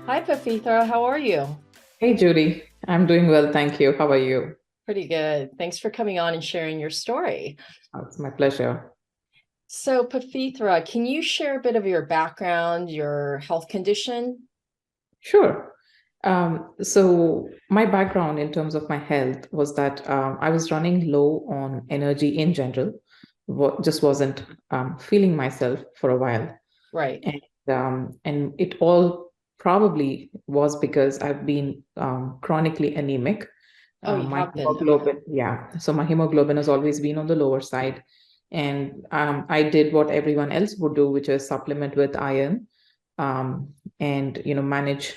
Hi, Pavithra. How are you? Hey Judy, I'm doing well, thank you. How are you? Pretty good. Thanks for coming on and sharing your story. Oh, it's my pleasure. So, Pavithra, can you share a bit of your background, your health condition? Sure. So my background in terms of my health was that I was running low on energy in general, just wasn't feeling myself for a while, Right. and it all probably was because I've been chronically anemic. Oh, you My have been. Okay. hemoglobin, yeah. So my hemoglobin has always been on the lower side. And I did what everyone else would do, which is supplement with iron, and manage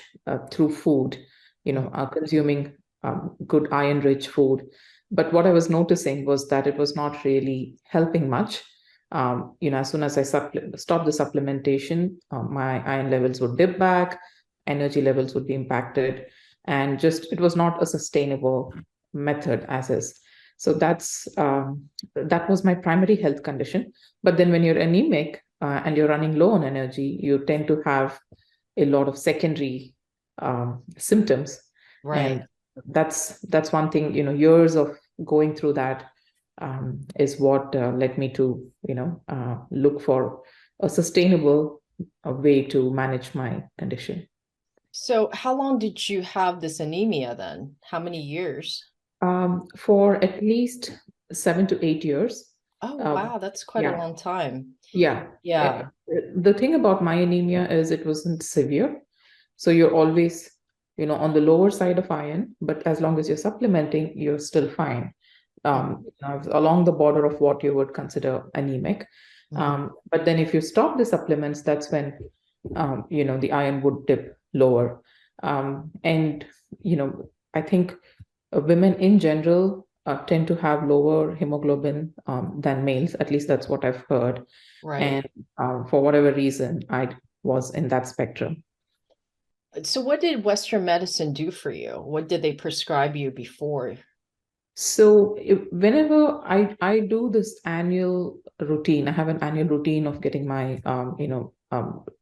through food, consuming good iron-rich food. But what I was noticing was that it was not really helping much. As soon as I stopped the supplementation, my iron levels would dip back, energy levels would be impacted, and just it was not a sustainable method as is. So that was my primary health condition. But then when you're anemic and you're running low on energy, you tend to have a lot of secondary symptoms, Right. and that's one thing. Years of going through that is what led me to look for a sustainable way to manage my condition. So, how long did you have this anemia then? How many years? For at least 7 to 8 years. Oh, Um, wow, that's quite a yeah, long time. yeah. Yeah. The thing about my anemia is it wasn't severe. So you're always, on the lower side of iron, but as long as you're supplementing, you're still fine. Mhm. Along the border of what you would consider anemic. Mhm. But then if you stop the supplements, that's when, the iron would dip lower. And, I think women in general tend to have lower hemoglobin than males. At least that's what I've heard. Right. And for whatever reason, I was in that spectrum. So, what did Western medicine do for you? What did they prescribe you before? So whenever I do this annual routine, I have an annual routine of getting my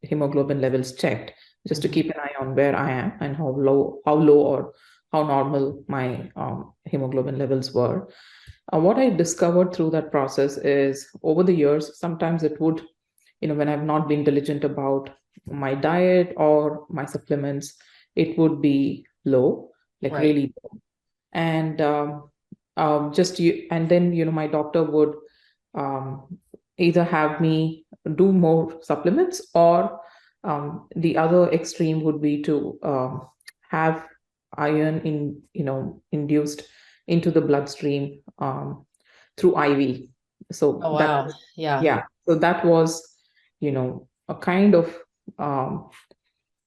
hemoglobin levels checked, just to Mhm. keep an eye on where I am and how low or how normal my hemoglobin levels were. What I discovered through that process is over the years, sometimes it would, when I've not been diligent about my diet or my supplements, it would be low, like Right. really low. And just you, and then my doctor would either have me do more supplements, or the other extreme would be to have iron induced into the bloodstream through IV. So Oh, wow. Yeah. that was a kind of um,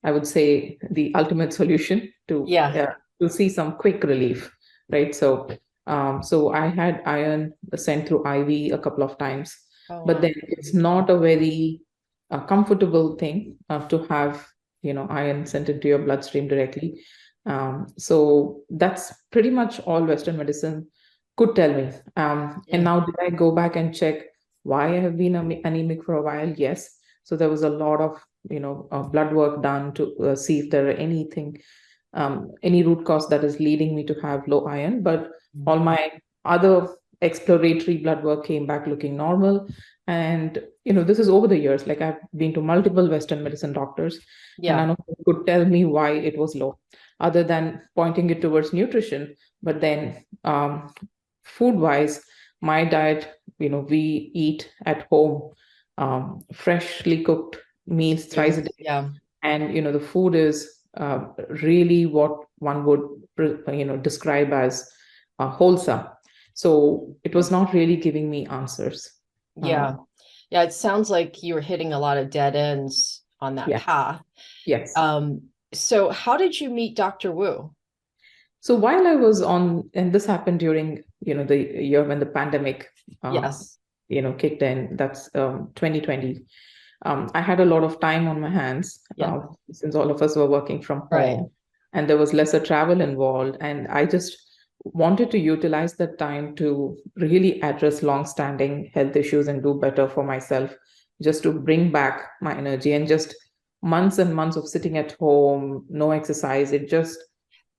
I would say the ultimate solution Yeah. to see some quick relief, right? So I had iron sent through IV a couple of times, Oh, but wow. then it's not a very comfortable thing to have iron sent into your bloodstream directly. So that's pretty much all Western medicine could tell me. And Mm. now, did I go back and check why I have been anemic for a while? Yes. So there was a lot of blood work done to see if there are any root cause that is leading me to have low iron. But all my other exploratory blood work came back looking normal. And this is over the years. Like, I've been to multiple Western medicine doctors, and Yeah. none of them could tell me why it was low, other than pointing it towards nutrition. But then, food wise, my diet, we eat at home, freshly cooked meals thrice a Food. day, Yeah. and the food is really what one would describe as wholesome. So it was not really giving me answers. Yeah. Yeah. It sounds like you were hitting a lot of dead ends on that Yeah. path. Yes. Um, so how did you meet Dr. Wu? So while I was on, and this happened during the year when the pandemic uh, Yes. kicked in. That's 2020. I had a lot of time on my hands Yeah. since all of us were working from Right. home, and there was lesser travel involved. And I just wanted to utilize that time to really address long-standing health issues and do better for myself, just to bring back my energy and just months and months of sitting at home, no exercise. It just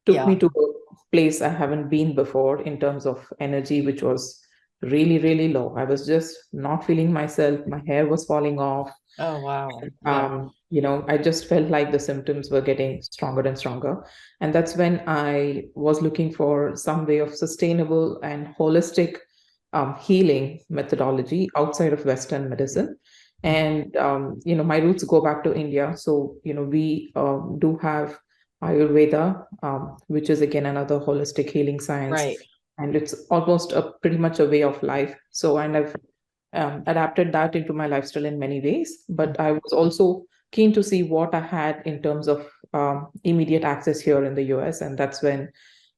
took me Yeah. to a place I haven't been before in terms of energy, which was really, really low. I was just not feeling myself. My hair was falling off. Oh, wow. Yeah. I just felt like the symptoms were getting stronger and stronger. And that's when I was looking for some way of sustainable and holistic healing methodology outside of Western medicine. And, my roots go back to India. So, we do have Ayurveda, which is again another holistic healing science. Right. And it's almost a pretty much a way of life. So, and I've adapted that into my lifestyle in many ways. But I was also keen to see what I had in terms of immediate access here in the US. And that's when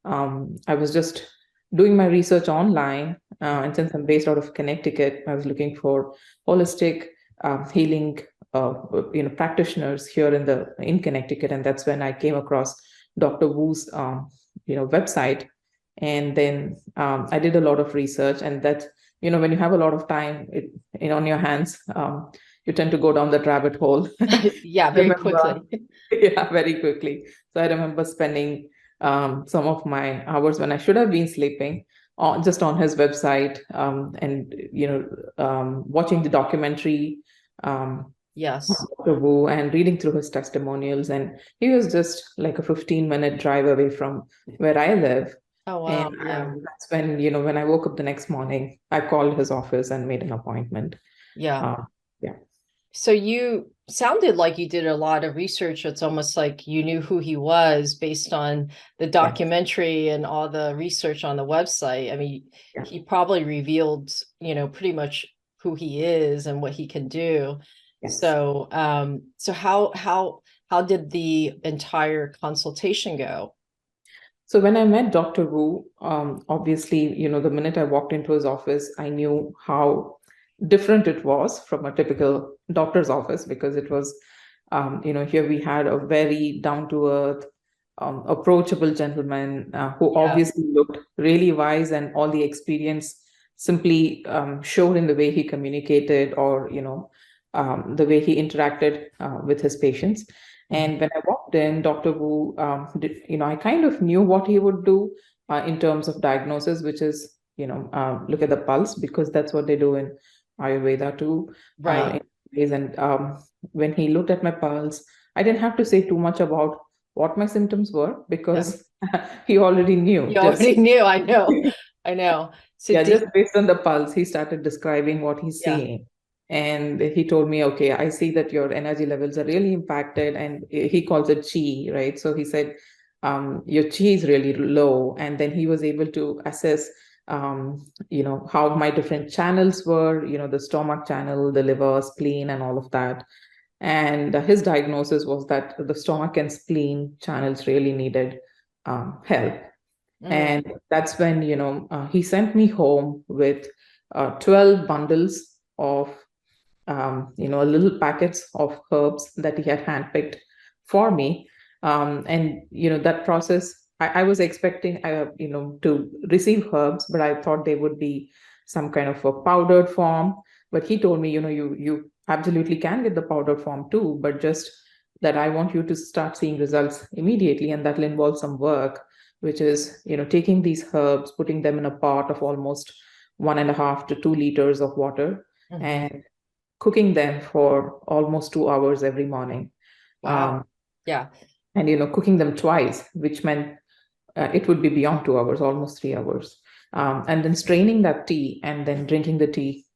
I was just doing my research online. And since I'm based out of Connecticut, I was looking for holistic healing practitioners here in Connecticut. And that's when I came across Dr. Wu's website. And then I did a lot of research, and that when you have a lot of time on your hands, you tend to go down that rabbit hole. Yeah, very Remember, quickly. yeah, very quickly. So I remember spending some of my hours when I should have been sleeping just on his website, and watching the documentary, Yes. Dr. Wu, and reading through his testimonials. And he was just like a 15-minute drive away from where I live. Oh, And wow. Yeah. that's when, when I woke up the next morning, I called his office and made an appointment. Yeah. Uh, yeah. So you sounded like you did a lot of research. It's almost like you knew who he was based on the Yeah. documentary and all the research on the website. I mean, Yeah. he probably revealed, pretty much who he is and what he can do. Yes. So how did the entire consultation go? So when I met Dr. Wu, obviously, the minute I walked into his office, I knew how different it was from a typical doctor's office, because it was, here we had a very down to earth, approachable gentleman who Yeah. obviously looked really wise, and all the experience simply showed in the way he communicated, or, the way he interacted with his patients. Mhm. And when I walked in, Dr. Wu, I kind of knew what he would do in terms of diagnosis, which is, look at the pulse, because that's what they do in Ayurveda too. Right. And when he looked at my pulse, I didn't have to say too much about what my symptoms were, Yeah. because he already knew. You already knew. I know. I know. So Yeah, just did, based on the pulse, he started describing what he's yeah. seeing. And he told me, okay, I see that your energy levels are really impacted. And he calls it chi, right? So he said, your chi is really low. And then he was able to assess, how my different channels were, the stomach channel, the liver, spleen, and all of that. And his diagnosis was that the stomach and spleen channels really needed help. Mm, And that's when, he sent me home with 12 bundles of, little packets of herbs that he had handpicked for me. And, that process, I was expecting, to receive herbs, but I thought they would be some kind of a powdered form. But he told me, you absolutely can get the powdered form too, but just that I want you to start seeing results immediately. And that'll involve some work, which is, taking these herbs, putting them in a pot of almost 1.5 to 2 liters of water, mhm. and cooking them for almost 2 hours every morning. Wow. Um, Yeah. and, cooking them twice, which meant it would be beyond 2 hours, almost 3 hours. And then straining that tea and then drinking the tea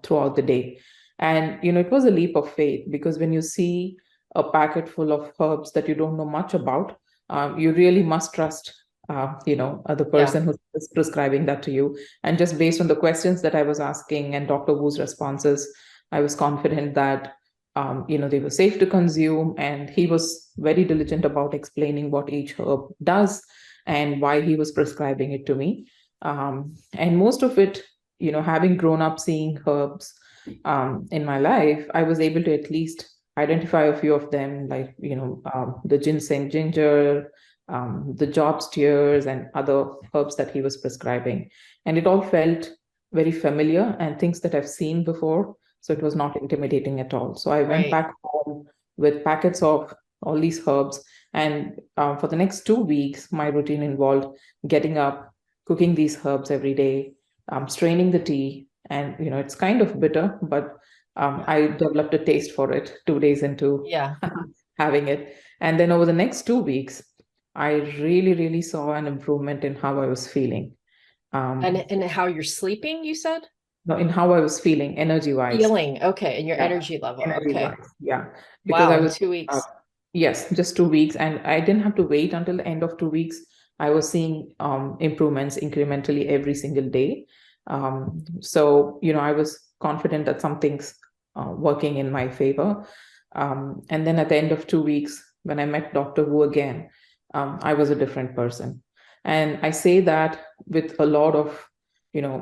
throughout the day. And, it was a leap of faith, because when you see a packet full of herbs that you don't know much about, you really must trust, the Yeah. person who's prescribing that to you. And just based on the questions that I was asking and Dr. Wu's responses, I was confident that, they were safe to consume. And he was very diligent about explaining what each herb does and why he was prescribing it to me. And most of it, having grown up seeing herbs in my life, I was able to at least identify a few of them, like, the ginseng ginger, the jobs tears, and other herbs that he was prescribing. And it all felt very familiar and things that I've seen before. So it was not intimidating at all. So I went Right. back home with packets of all these herbs. And for the next 2 weeks, my routine involved getting up, cooking these herbs every day, straining the tea. And, it's kind of bitter, but Yeah. I developed a taste for it 2 days into Yeah. having it. And then over the next 2 weeks, I really, really saw an improvement in how I was feeling. Um, And how you're sleeping, you said? no, in how I was feeling energy wise. Feeling. Okay. And your Yeah, energy level. energy Okay. wise. Yeah, because Wow. I In was, two uh, weeks. yes, just 2 weeks, and I didn't have to wait until the end of 2 weeks. I was seeing improvements incrementally every single day. So, I was confident that something's working in my favor. And then at the end of 2 weeks, when I met Dr. Wu again, I was a different person. And I say that with a lot of, you know,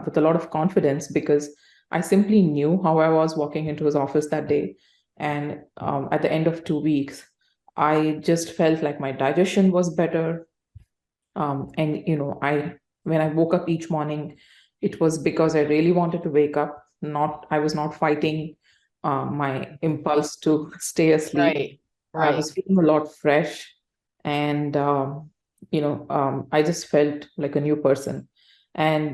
with a lot of confidence because I simply knew how I was walking into his office that day. And at the end of 2 weeks, I just felt like my digestion was better. And I when I woke up each morning, it was because I really wanted to wake up. Not I was not fighting my impulse to stay asleep. Right. I Right. was feeling a lot fresh, and I just felt like a new person, and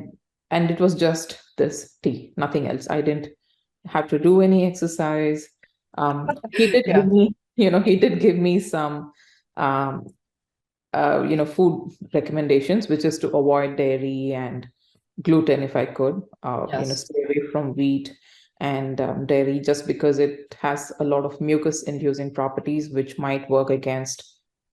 and it was just this tea, nothing else. I didn't have to do any exercise. He did give Yeah. me, he did give me some um, food recommendations, which is to avoid dairy and gluten if I could, Yes. stay away from wheat and dairy just because it has a lot of mucus inducing properties, which might work against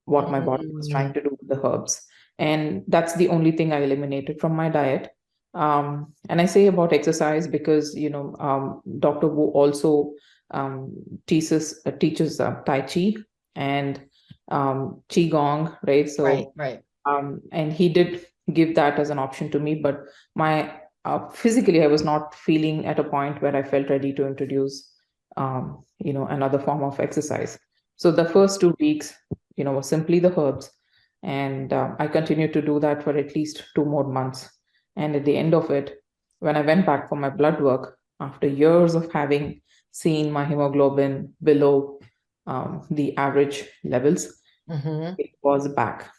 what my body was trying Mm, to do with the herbs. And that's the only thing I eliminated from my diet. And I say about exercise because, Dr. Wu also um, teaches Tai Chi and qigong, right? right. So, Right. and he did give that as an option to me, but my physically, I was not feeling at a point where I felt ready to introduce, another form of exercise. So the first 2 weeks, was simply the herbs, and I continued to do that for at least 2 more months. And at the end of it, when I went back for my blood work after years of having seen my hemoglobin below the average levels, Hmm. it was back.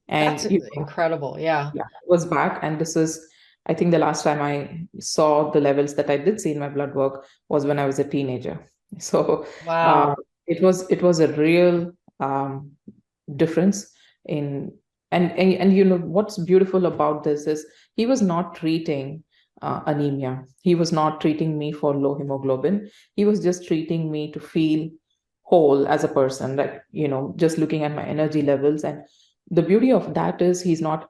That's And incredible. Yeah. yeah, it was back. And this is, I think, the last time I saw the levels that I did see in my blood work was when I was a teenager. So uh, Wow. it was a real difference in and what's beautiful about this is he was not treating anemia. He was not treating me for low hemoglobin. He was just treating me to feel whole as a person, like just looking at my energy levels. And the beauty of that is he's not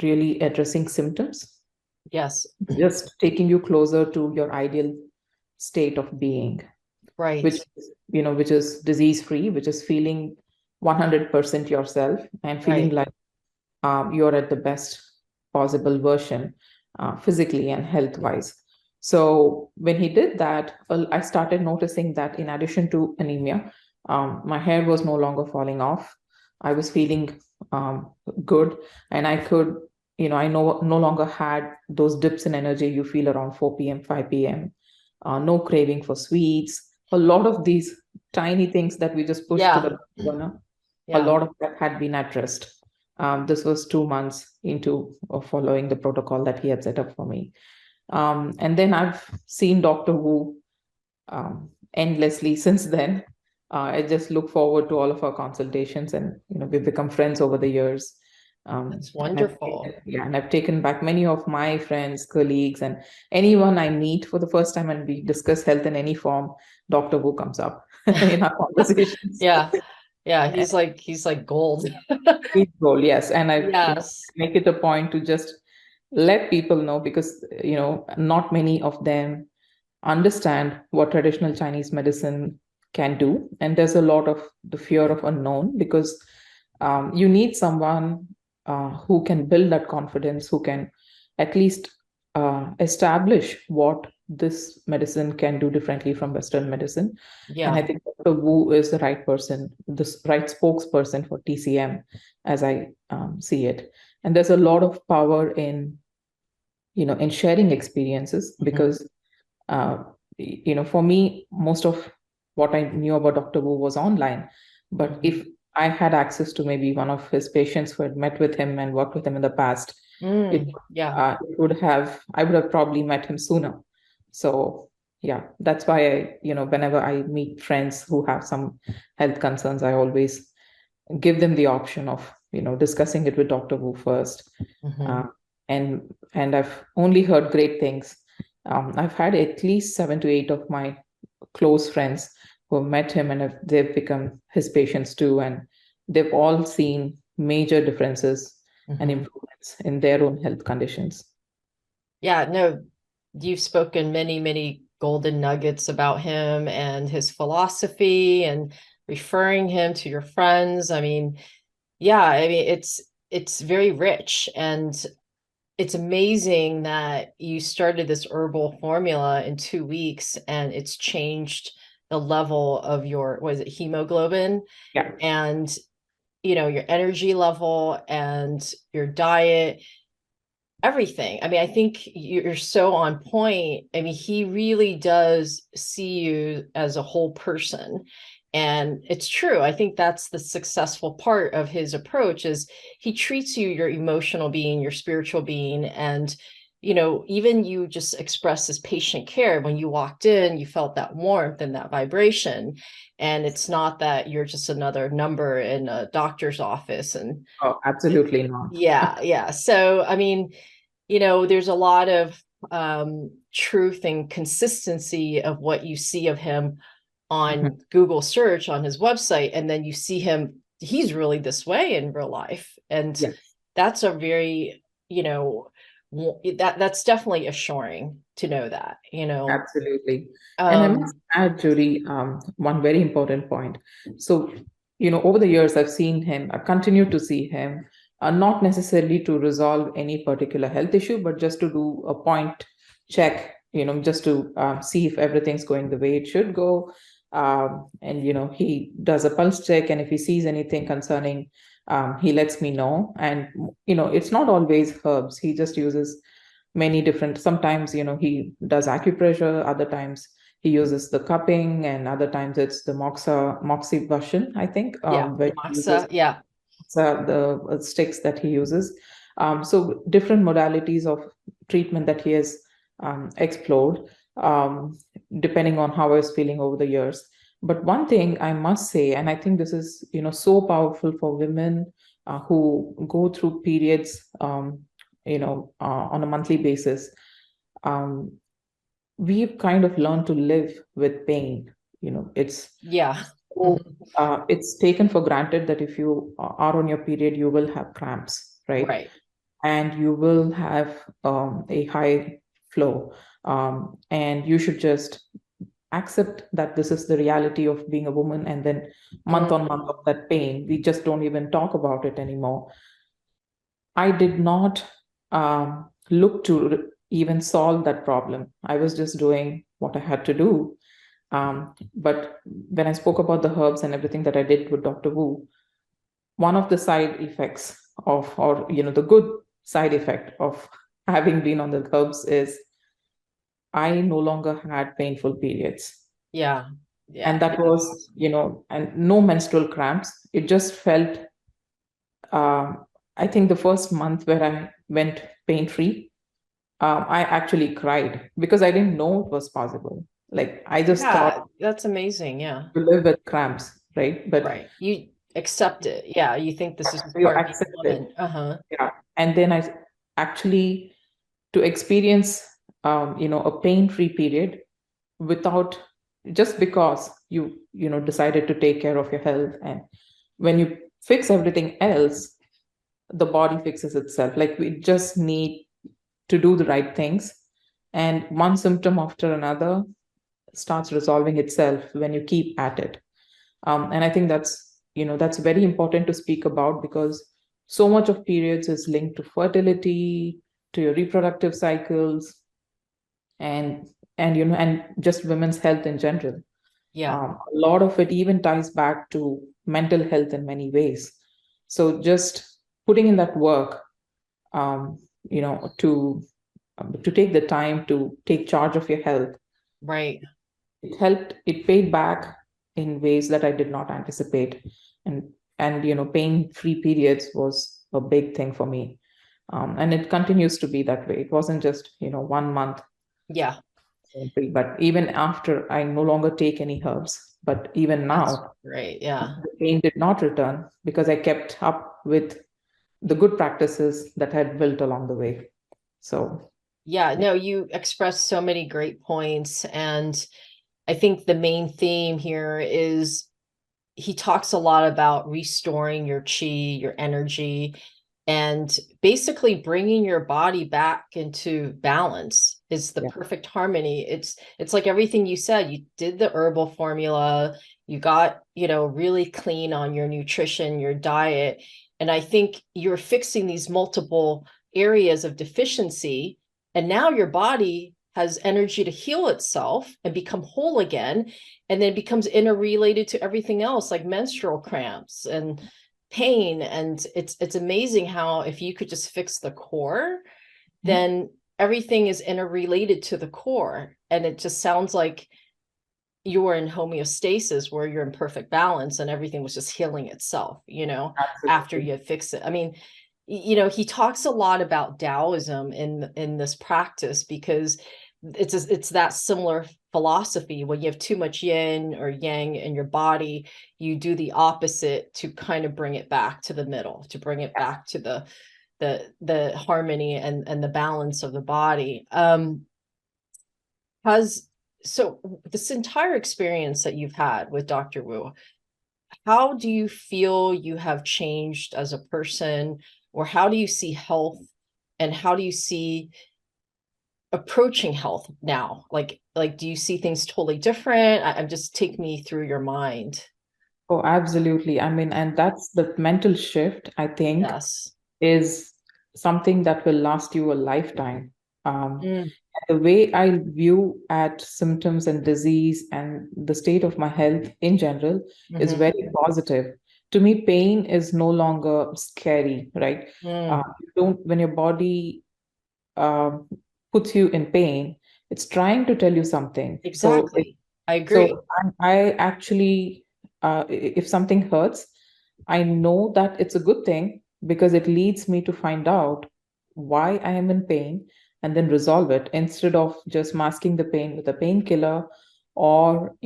really addressing symptoms, Yes. just taking you closer to your ideal state of being, Right. which is disease free, which is feeling 100% yourself and feeling Right. like you're at the best possible version, physically and health wise. So when he did that, I started noticing that in addition to anemia, my hair was no longer falling off. I was feeling good, and I could, I no longer had those dips in energy you feel around 4 p.m., 5 p.m. No craving for sweets. A lot of these tiny things that we just push to the Yeah. back burner, a Yeah. lot of that had been addressed. This was 2 months into following the protocol that he had set up for me. And then I've seen Dr. Wu endlessly since then. I just look forward to all of our consultations, and we've become friends over the years. That's And wonderful. I've taken back many of my friends, colleagues, and anyone I meet for the first time, and we discuss health in any form. Dr. Wu comes up in our conversations. Yeah. Yeah. He's like gold. Each goal, yes. And I, Yes. make it a point to just let people know because, not many of them understand what traditional Chinese medicine can do. And there's a lot of the fear of unknown because you need someone who can build that confidence, who can at least establish what this medicine can do differently from Western medicine. And I Yeah. think Dr. Wu is the right person, the right spokesperson for TCM, as I see it. And there's a lot of power in sharing experiences Hmm. because, for me, most of what I knew about Dr. Wu was online. But Mhm. if I had access to maybe one of his patients who had met with him and worked with him in the past, it Yeah. it would have I would have probably met him sooner. So yeah, that's why whenever I meet friends who have some health concerns, I always give them the option of discussing it with Dr. Wu first. uh, Mhm. and I've only heard great things. I've had at least 7 to 8 of my close friends who have met him, and they've become his patients too, and they've all seen major differences and Mhm. improvements in their own health conditions. Yeah, no, you've spoken many, many golden nuggets about him and his philosophy and referring him to your friends. I mean, yeah, I mean it's very rich, and it's amazing that you started this herbal formula in 2 weeks and it's changed the level of your, what is it, hemoglobin, Yeah, and your energy level and your diet, everything. I mean, I think you're so on point. I mean, he really does see you as a whole person. And it's true. I think that's the successful part of his approach is he treats you your emotional being, your spiritual being, and even you just express this patient care. When you walked in, you felt that warmth and that vibration. And it's not that you're just another number in a doctor's office. And oh, absolutely not. yeah, yeah. So, I mean, there's a lot of truth and consistency of what you see of him Mhm. on Google search on his website, and then you see him, he's really this way in real life. And Yes. that's a very, that's definitely assuring to know that. Absolutely. And I must Um, add, Judy, one very important point. So, over the years, I've seen him, I continue to see him, not necessarily to resolve any particular health issue, but just to do a point check, just to see if everything's going the way it should go. And, he does a pulse check, and if he sees anything concerning, he lets me know. And, it's not always herbs. He just uses many different, sometimes he does acupressure, other times he uses the cupping, and other times it's the moxie version, I think, yeah, where he uses Moxa, yeah, the sticks that he uses. So different modalities of treatment that he has explored, um, depending on how I was feeling over the years. But one thing I must say, and I think this is so powerful for women who go through periods, on a monthly basis. Um, we've kind of learned to live with pain. It's yeah. so it's taken for granted that if you are on your period, you will have cramps, right? Right. And you will have a high flow. And you should just accept that this is the reality of being a woman. And then month on Mm, month of that pain, we just don't even talk about it anymore. I did not look to even solve that problem. I was just doing what I had to do. But when I spoke about the herbs and everything that I did with Dr. Wu, one of the side effects or the good side effect of having been on the herbs is I no longer had painful periods. yeah. Yeah. And that was, and no menstrual cramps. It just felt, I think the first month where I went pain free, I actually cried because I didn't know it was possible. Like I just thought Yeah, that's amazing. Yeah. to live with cramps, right? But Right. You accept it. Yeah. You think this is you part of being accept a it. woman. Uh-huh. Yeah. And then I actually to experience, a pain-free period without, just because you decided to take care of your health. And when you fix everything else, the body fixes itself. Like we just need to do the right things, and one symptom after another starts resolving itself when you keep at it. And I think that's very important to speak about, because so much of periods is linked to fertility, to your reproductive cycles, and and just women's health in general. Yeah. A lot of it even ties back to mental health in many ways. So just putting in that work, um, to take the time to take charge of your health, Right. it helped, it paid back, in ways that I did not anticipate. And pain-free periods was a big thing for me. And it continues to be that way. It wasn't just, 1 month Yeah, pain-free, but even after I no longer take any herbs, but even that's now, great. Yeah. the pain did not return because I kept up with the good practices that I had built along the way. So, Yeah, no, you expressed so many great points. And I think the main theme here is he talks a lot about restoring your chi, your energy, and basically bringing your body back into balance is the yeah. perfect harmony. It's like everything you said. You did the herbal formula, you got, really clean on your nutrition, your diet, and I think you're fixing these multiple areas of deficiency, and now your body has energy to heal itself and become whole again, and then it becomes interrelated to everything else like menstrual cramps and pain. And it's amazing how if you could just fix the core, Mhm. then everything is interrelated to the core, and it just sounds like you were in homeostasis where you're in perfect balance and everything was just healing itself, after Absolutely. you fix it. I mean, he talks a lot about Taoism in this practice because it's that similar philosophy. When you have too much yin or yang in your body, you do the opposite to kind of bring it back to the middle, to bring it back to the harmony and the balance of the body. Has so this entire experience that you've had with Dr. Wu, how do you feel you have changed as a person, or how do you see health, and how do you see approaching health now? Like do you see things totally different? I'm just take me through your mind. Oh, absolutely. I mean, and that's the mental shift, I think, Yes. is something that will last you a lifetime. Mm, The way I view at symptoms and disease and the state of my health in general is mm-hmm, very positive. To me, pain is no longer scary, right? mm, You don't, when your body um, puts you in pain, it's trying to tell you something. exactly. I agree. I actually, if something hurts, I know that it's a good thing because it leads me to find out why I am in pain and then resolve it instead of just masking the pain with a painkiller or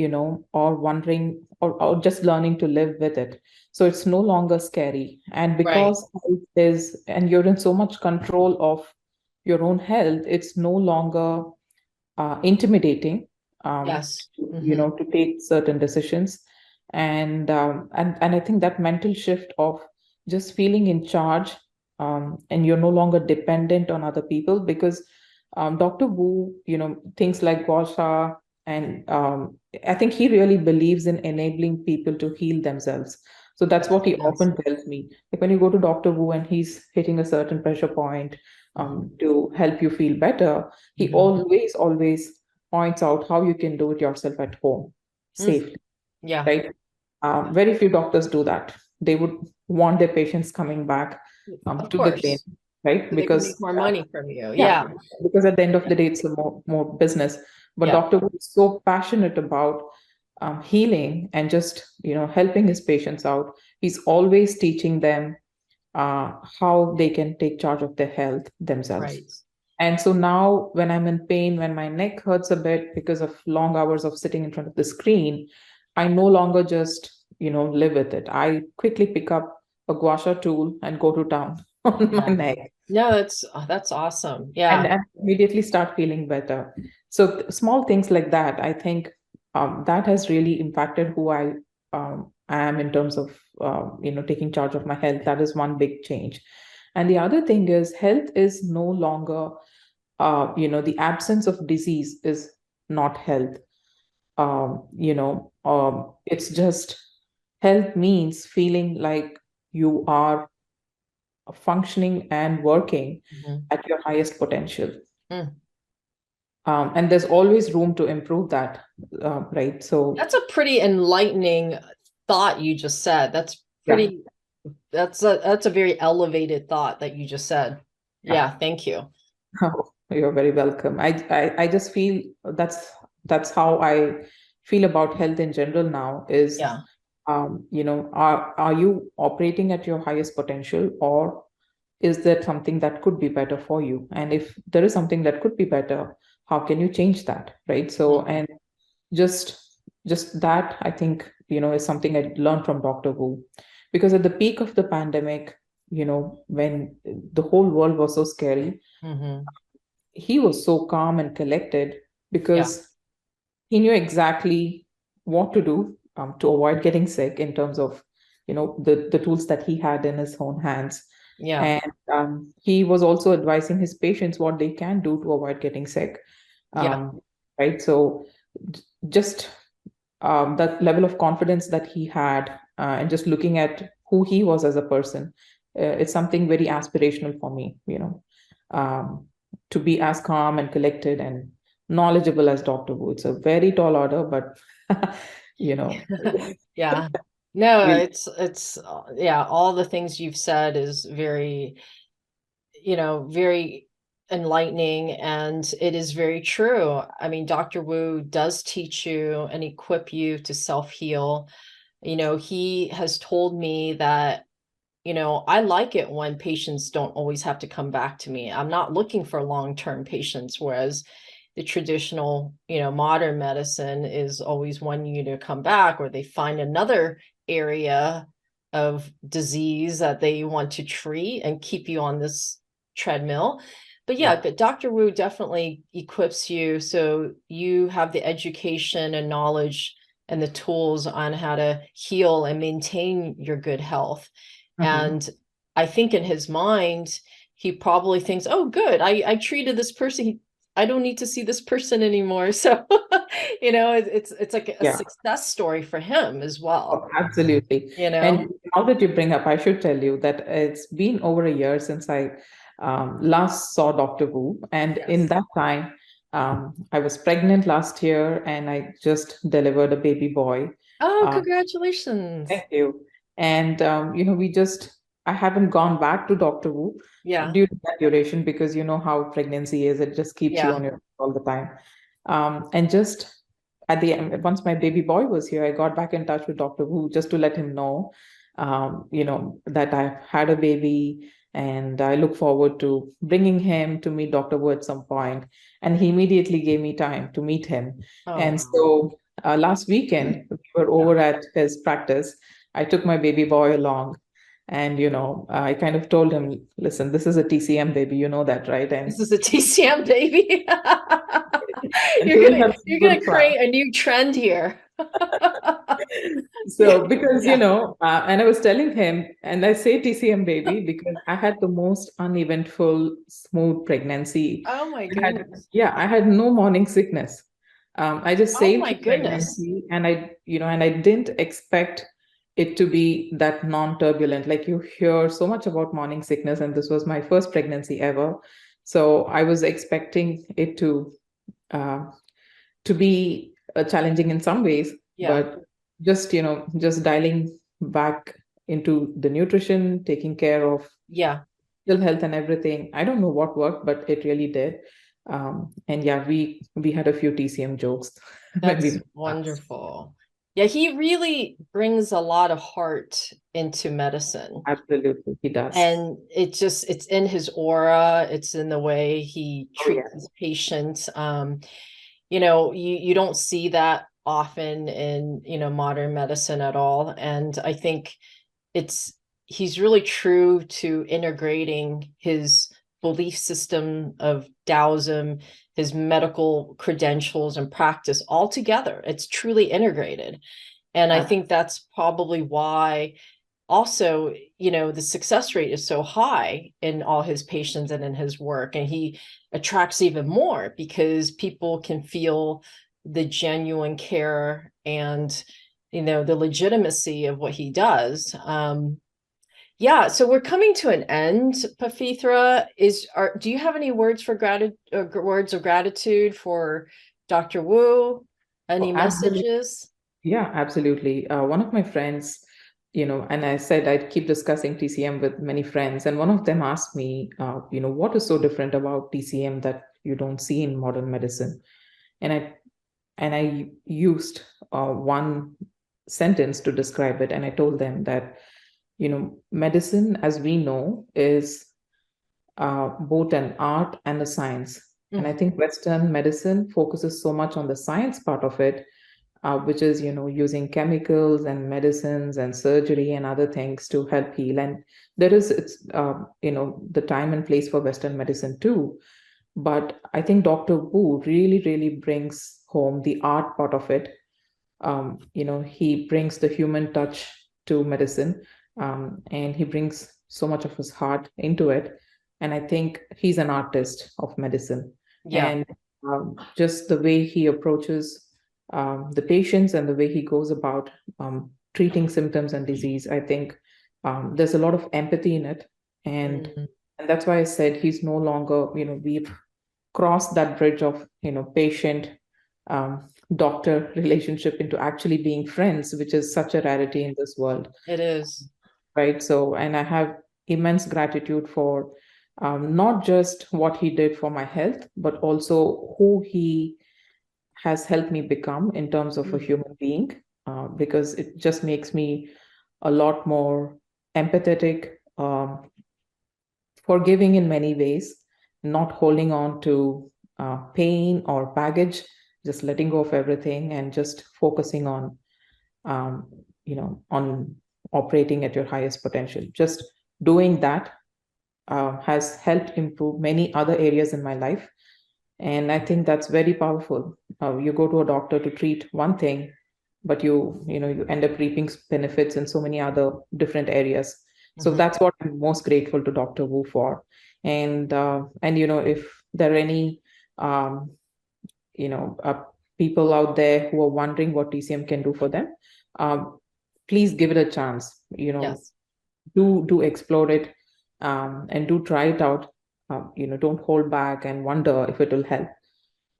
wondering or just learning to live with it. So it's no longer scary. And Right. because health is, and you're in so much control of your own health, it's no longer intimidating, Yes. Mm-hmm. to take certain decisions. And I think that mental shift of just feeling in charge, and you're no longer dependent on other people because Dr. Wu, things like Gosha, and I think he really believes in enabling people to heal themselves. So that's Yes, what he yes. often tells me. Like when you go to Dr. Wu and he's hitting a certain pressure point Mm-hmm. to help you feel better, he Mm-hmm. always points out how you can do it yourself at home Mm, safely, yeah, right? Very few doctors do that. They would want their patients coming back of to the clinic, course. right? So they can Because make more money from you. yeah, Yeah. because at the end of the day, it's a more business. But Yeah. Dr. Wu is so passionate about healing and just helping his patients out. He's always teaching them how they can take charge of their health themselves. Right. And so now, when I'm in pain, when my neck hurts a bit because of long hours of sitting in front of the screen, I no longer just, live with it. I quickly pick up a gua sha tool and go to town on my Yeah. neck No, that's awesome. and, Yeah. and immediately start feeling better. So small things like that, I think that has really impacted who I am in terms of, taking charge of my health. That is one big change. And the other thing is health is no longer the absence of disease is not health. It's just health means feeling like you are functioning and working Mhm. at your highest potential. Mm. And there's always room to improve that, right? So, That's a pretty enlightening thought you just said. That's yeah, pretty, that's a very elevated thought that you just said. yeah. Yeah, thank you. You're very welcome. I just feel that's how I feel about health in general now is, Yeah. are you operating at your highest potential, or is there something that could be better for you? And if there is something that could be better, how can you change that, right? So, Mhm. and just just that, I think, is something I learned from Dr. Wu, because at the peak of the pandemic, when the whole world was so scary, Mhm. he was so calm and collected, Yeah. because he knew exactly what to do, to avoid getting sick, in terms of the tools that he had in his own hands. Yeah. And he was also advising his patients what they can do to avoid getting sick. Yeah. um, right, so just that level of confidence that he had, and just looking at who he was as a person, it's something very aspirational for me, um, to be as calm and collected and knowledgeable as Dr. Wu. It's a very tall order, but you know, Yeah. No, we'll, it's yeah, all the things you've said is very, very enlightening, and it is very true. I mean, Dr. Wu does teach you and equip you to self-heal. He has told me that, I like it when patients don't always have to come back to me. I'm not looking for long-term patients, whereas the traditional, modern medicine is always wanting you to come back, or they find another area of disease that they want to treat and keep you on this treadmill. But yeah, yeah. but Dr. Wu definitely equips you so you have the education and knowledge and the tools on how to heal and maintain your good health. Mhm. And I think in his mind, he probably thinks, oh, good, I treated this person. I don't need to see this person anymore. So, it's like a Yeah. success story for him as Oh, well, absolutely. you know? And now that you bring up, I should tell you that it's been over a year since I last saw Dr. Wu. And in Yes. that time, I was pregnant last year and I just delivered a baby boy. Oh, Uh, congratulations. Thank you. And, I haven't gone back to Dr. Wu Yeah. during that duration, because you know how pregnancy is, it just keeps you Yeah. on your all the time. And just at the end, once my baby boy was here, I got back in touch with Dr. Wu just to let him know, that I had a baby, and I look forward to bringing him to meet Dr. Wu at some point. And he immediately gave me time to meet him. Oh, And wow. so last weekend, we were over Yeah. at his practice. I took my baby boy along, and I kind of told him, "Listen, this is a TCM baby, you know that, right?" This is a TCM baby. And You're he will gonna have some you're good gonna fun. create a new trend here. So, because, Yeah. and I was telling him, and I say TCM baby because I had the most uneventful, smooth pregnancy. Oh my I had, goodness. yeah, I had no morning sickness. I just Oh sailed my through goodness. pregnancy, and I didn't expect it to be that non-turbulent. Like, you hear so much about morning sickness, and this was my first pregnancy ever. So I was expecting it uh, to be challenging in some ways, Yeah. but just dialing back into the nutrition, taking care of Yeah. ill health and everything. I don't know what worked, but it really did. And yeah, we had a few TCM jokes when we That's met last. wonderful. Yeah, he really brings a lot of heart into medicine. Absolutely, he does. And it's in his aura, it's in the way he Oh treats yes, his patients. You don't see that often in, modern medicine at all. And I think it's he's really true to integrating his belief system of Taoism, his medical credentials and practice all together. It's truly integrated. And I think that's probably why also, the success rate is so high in all his patients and in his work. And he attracts even more because people can feel the genuine care and, the legitimacy of what he does. Yeah, so we're coming to an end, Pavithra. Do you have any words for words of gratitude for Dr. Wu? Any oh, absolutely. messages? Yeah, absolutely. One of my friends, and I said I'd keep discussing TCM with many friends, and one of them asked me, what is so different about TCM that you don't see in modern medicine? And I And I used one sentence to describe it. And I told them that, medicine, as we know, is both an art and a science. And I Mm. think Western medicine focuses so much on the science part of it, which is, using chemicals and medicines and surgery and other things to help heal. And there is, the time and place for Western medicine too. But I think Dr. Wu really, really brings home the art part of it. He brings the human touch to medicine, and he brings so much of his heart into it. And I think he's an artist of medicine. Yeah. And just the way he approaches the patients and the way he goes about treating symptoms and disease, I think there's a lot of empathy in it. And Mm. and that's why I said he's no longer, we've crossed that bridge of, patient doctor relationship into actually being friends, which is such a rarity in this world, It is. right? So, and I have immense gratitude for not just what he did for my health, but also who he has helped me become in terms of a Mm. human being, because it just makes me a lot more empathetic, forgiving in many ways, not holding on to pain or baggage, just letting go of everything and just focusing um, on operating at your highest potential. Just doing that has helped improve many other areas in my life. And I think that's very powerful. You go to a doctor to treat one thing, but you end up reaping benefits in so many other different areas. So Mhm. that's what I'm most grateful to Dr. Wu for. And if there are any um, you know uh, people out there who are wondering what TCM can do for them, um, please give it a chance. Yes. Do explore it, and do try it out. Don't hold back and wonder if it will help.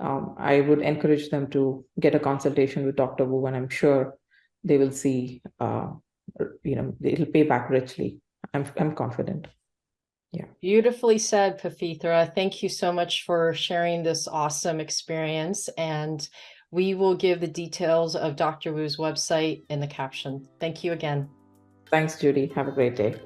I would encourage them to get a consultation with Dr. Wu, and I'm sure they will see, it'll pay back richly. I'm confident. Yeah. Beautifully said, Pavithra. Thank you so much for sharing this awesome experience. And we will give the details of Dr. Wu's website in the caption. Thank you again. Thanks, Judy. Have a great day.